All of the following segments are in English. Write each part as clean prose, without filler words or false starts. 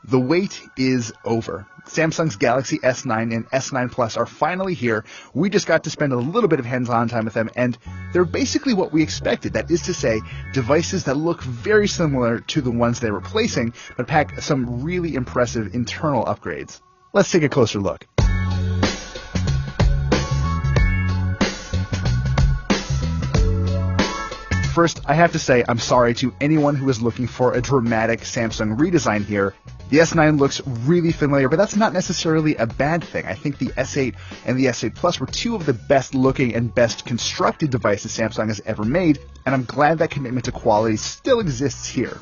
The wait is over. Samsung's Galaxy S9 and S9 Plus are finally here. We just got to spend a little bit of hands-on time with them, and they're basically what we expected. That is to say, devices that look very similar to the ones they're replacing, but pack some really impressive internal upgrades. Let's take a closer look. First, I have to say I'm sorry to anyone who is looking for a dramatic Samsung redesign here. The S9 looks really familiar, but that's not necessarily a bad thing. I think the S8 and the S8 Plus were two of the best looking and best constructed devices Samsung has ever made, and I'm glad that commitment to quality still exists here.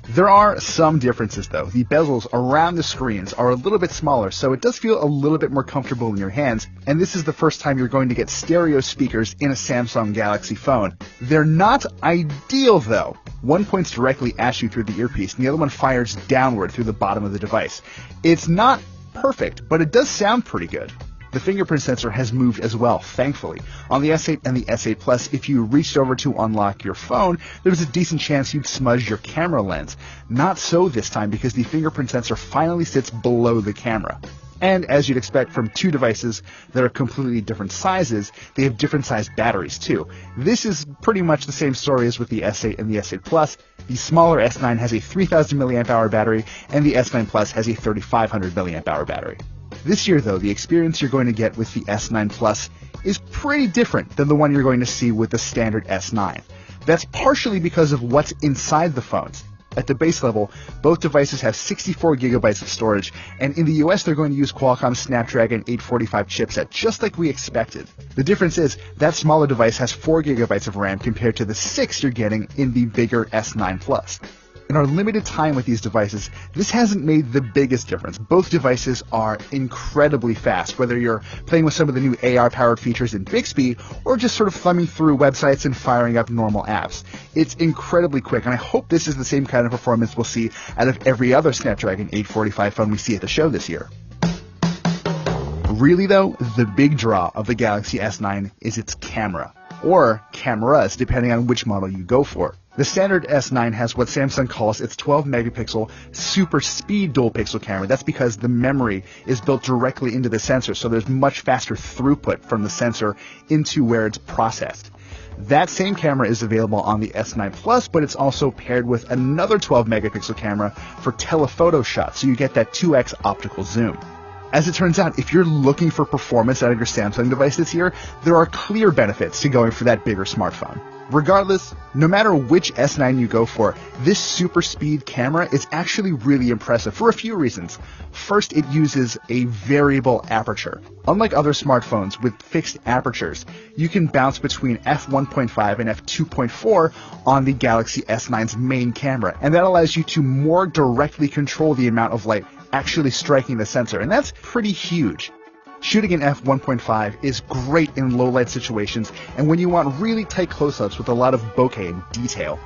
There are some differences though. The bezels around the screens are a little bit smaller, so it does feel a little bit more comfortable in your hands, and this is the first time you're going to get stereo speakers in a Samsung Galaxy phone. They're not ideal though. One points directly at you through the earpiece, and the other one fires downward through the bottom of the device. It's not perfect, but it does sound pretty good. The fingerprint sensor has moved as well, thankfully. On the S8 and the S8 Plus, if you reached over to unlock your phone, there was a decent chance you'd smudge your camera lens. Not so this time, because the fingerprint sensor finally sits below the camera. And as you'd expect from two devices that are completely different sizes, they have different sized batteries too. This is pretty much the same story as with the S8 and the S8 Plus. The smaller S9 has a 3000 mAh battery, and the S9 Plus has a 3500 mAh battery. This year, though, the experience you're going to get with the S9 Plus is pretty different than the one you're going to see with the standard S9. That's partially because of what's inside the phones. At the base level, both devices have 64 gigabytes of storage, and in the US they're going to use Qualcomm's Snapdragon 845 chipset, just like we expected. The difference is that smaller device has 4 gigabytes of RAM compared to the 6 you're getting in the bigger S9 Plus. In our limited time with these devices, this hasn't made the biggest difference. Both devices are incredibly fast, whether you're playing with some of the new AR-powered features in Bixby, or just sort of thumbing through websites and firing up normal apps. It's incredibly quick, and I hope this is the same kind of performance we'll see out of every other Snapdragon 845 phone we see at the show this year. Really though, the big draw of the Galaxy S9 is its camera, or cameras, depending on which model you go for. The standard S9 has what Samsung calls its 12-megapixel super speed dual-pixel camera. That's because the memory is built directly into the sensor, so there's much faster throughput from the sensor into where it's processed. That same camera is available on the S9 Plus, but it's also paired with another 12-megapixel camera for telephoto shots, so you get that 2x optical zoom. As it turns out, if you're looking for performance out of your Samsung device this year, there are clear benefits to going for that bigger smartphone. Regardless, no matter which S9 you go for, this super speed camera is actually really impressive for a few reasons. First, it uses a variable aperture. Unlike other smartphones with fixed apertures, you can bounce between f1.5 and f2.4 on the Galaxy S9's main camera, and that allows you to more directly control the amount of light actually striking the sensor, and that's pretty huge. Shooting in f1.5 is great in low-light situations and when you want really tight close-ups with a lot of bokeh and detail.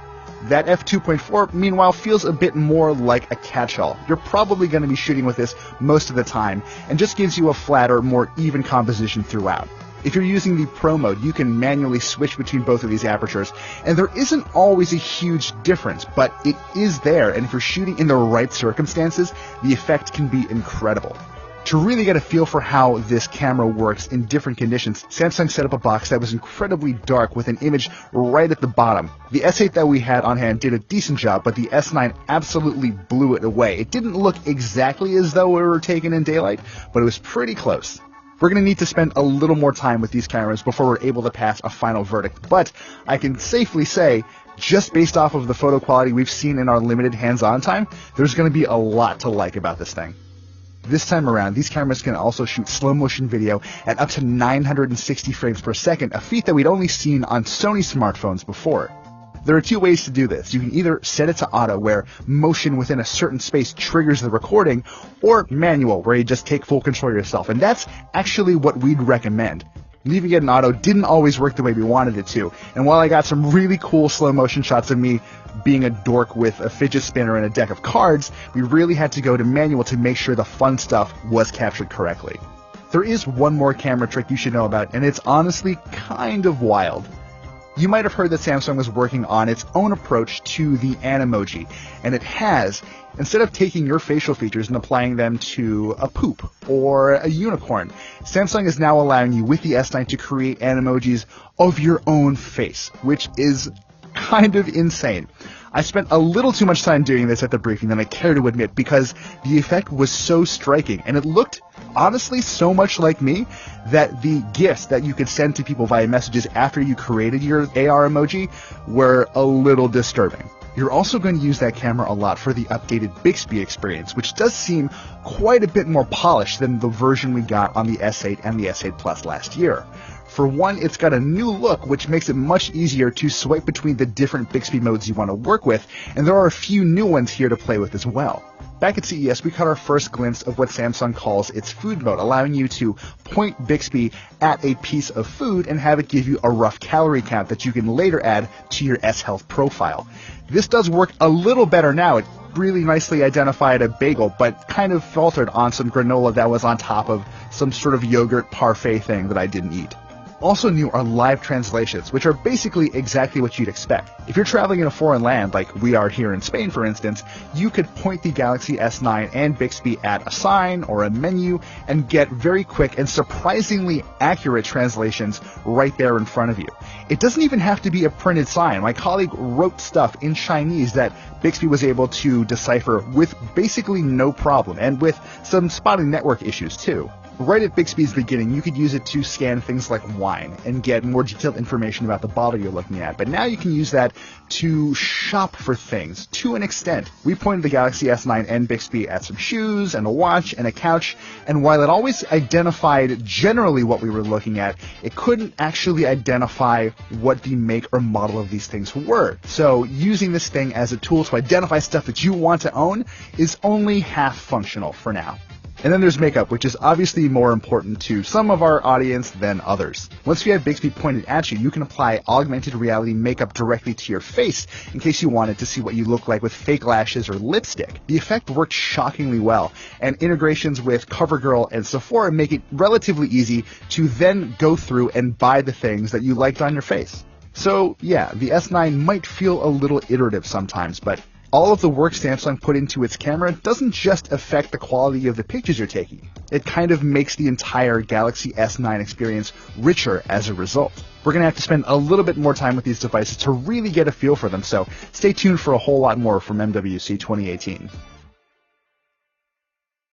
That f2.4, meanwhile, feels a bit more like a catch-all. You're probably going to be shooting with this most of the time and just gives you a flatter, more even composition throughout. If you're using the Pro mode, you can manually switch between both of these apertures, and there isn't always a huge difference, but it is there, and if you're shooting in the right circumstances, the effect can be incredible. To really get a feel for how this camera works in different conditions, Samsung set up a box that was incredibly dark with an image right at the bottom. The S8 that we had on hand did a decent job, but the S9 absolutely blew it away. It didn't look exactly as though it were taken in daylight, but it was pretty close. We're going to need to spend a little more time with these cameras before we're able to pass a final verdict, but I can safely say, just based off of the photo quality we've seen in our limited hands-on time, there's going to be a lot to like about this thing. This time around, these cameras can also shoot slow-motion video at up to 960 frames per second, a feat that we'd only seen on Sony smartphones before. There are two ways to do this. You can either set it to auto, where motion within a certain space triggers the recording, or manual, where you just take full control yourself, and that's actually what we'd recommend. Leaving it in auto didn't always work the way we wanted it to, and while I got some really cool slow-motion shots of me being a dork with a fidget spinner and a deck of cards, we really had to go to manual to make sure the fun stuff was captured correctly. There is one more camera trick you should know about, and it's honestly kind of wild. You might have heard that Samsung was working on its own approach to the Animoji, and it has. Instead of taking your facial features and applying them to a poop or a unicorn, Samsung is now allowing you with the S9 to create Animojis of your own face, which is kind of insane. I spent a little too much time doing this at the briefing than I care to admit because the effect was so striking and it looked honestly so much like me that the gifts that you could send to people via messages after you created your AR emoji were a little disturbing. You're also going to use that camera a lot for the updated Bixby experience, which does seem quite a bit more polished than the version we got on the S8 and the S8 Plus last year. For one, it's got a new look, which makes it much easier to swipe between the different Bixby modes you want to work with, and there are a few new ones here to play with as well. Back at CES, we caught our first glimpse of what Samsung calls its food mode, allowing you to point Bixby at a piece of food and have it give you a rough calorie count that you can later add to your S Health profile. This does work a little better now. It really nicely identified a bagel, but kind of faltered on some granola that was on top of some sort of yogurt parfait thing that I didn't eat. Also new are live translations, which are basically exactly what you'd expect. If you're traveling in a foreign land, like we are here in Spain for instance, you could point the Galaxy S9 and Bixby at a sign or a menu and get very quick and surprisingly accurate translations right there in front of you. It doesn't even have to be a printed sign. My colleague wrote stuff in Chinese that Bixby was able to decipher with basically no problem, and with some spotty network issues too. Right at Bixby's beginning, you could use it to scan things like wine and get more detailed information about the bottle you're looking at. But now you can use that to shop for things to an extent. We pointed the Galaxy S9 and Bixby at some shoes and a watch and a couch, and while it always identified generally what we were looking at, it couldn't actually identify what the make or model of these things were. So using this thing as a tool to identify stuff that you want to own is only half functional for now. And then there's makeup, which is obviously more important to some of our audience than others. Once you have Bixby pointed at you, you can apply augmented reality makeup directly to your face in case you wanted to see what you look like with fake lashes or lipstick. The effect worked shockingly well, and integrations with CoverGirl and Sephora make it relatively easy to then go through and buy the things that you liked on your face. So yeah, the S9 might feel a little iterative sometimes, but all of the work Samsung put into its camera doesn't just affect the quality of the pictures you're taking. It kind of makes the entire Galaxy S9 experience richer as a result. We're going to have to spend a little bit more time with these devices to really get a feel for them, so stay tuned for a whole lot more from MWC 2018.